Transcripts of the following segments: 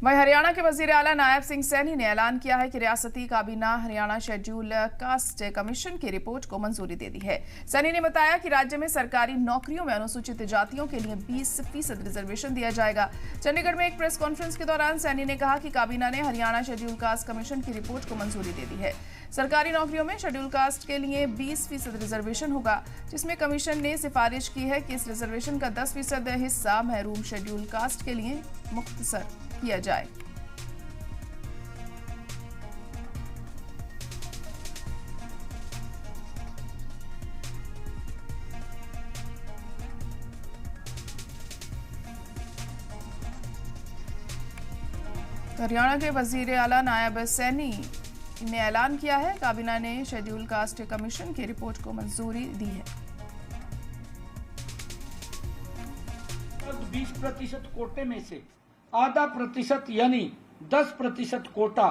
वहीं हरियाणा के वजीर आला नायब सिंह सैनी ने ऐलान किया है कि रियासती काबीना हरियाणा शेड्यूल कास्ट कमीशन की रिपोर्ट को मंजूरी दे दी है। सैनी ने बताया कि राज्य में सरकारी नौकरियों में अनुसूचित जातियों के लिए 20% रिजर्वेशन दिया जाएगा। चंडीगढ़ में एक प्रेस कॉन्फ्रेंस के दौरान सैनी ने कहा कि काबीना ने हरियाणा शेड्यूल कास्ट कमीशन की रिपोर्ट को मंजूरी दे दी है। सरकारी नौकरियों में शेड्यूल कास्ट के लिए 20% रिजर्वेशन होगा, जिसमें कमीशन ने सिफारिश की है कि इस रिजर्वेशन का 10% हिस्सा महरूम शेड्यूल कास्ट के लिए मुख्तसर किया जाए। हरियाणा के वजीर आला नायब सैनी ने ऐलान किया है काबीना ने शेड्यूल कास्ट कमीशन की रिपोर्ट को मंजूरी दी है। 20% कोटे में से आधा प्रतिशत यानी 10% कोटा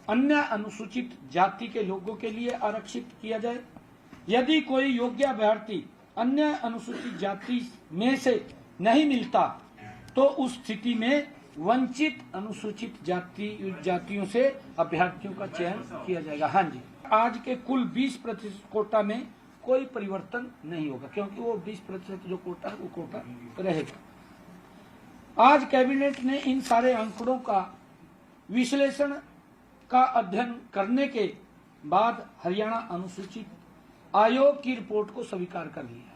अन्य अनुसूचित जाति के लोगों के लिए आरक्षित किया जाए। यदि कोई योग्य अभ्यर्थी अन्य अनुसूचित जाति में से नहीं मिलता तो उस स्थिति में वंचित अनुसूचित जातियों से अभ्यर्थियों का चयन किया जाएगा। हाँ जी, आज के कुल 20% कोटा में कोई परिवर्तन नहीं होगा, क्योंकि वो 20% जो कोटा है वो कोटा रहेगा। आज कैबिनेट ने इन सारे आंकड़ों का विश्लेषण का अध्ययन करने के बाद हरियाणा अनुसूचित आयोग की रिपोर्ट को स्वीकार कर लिया।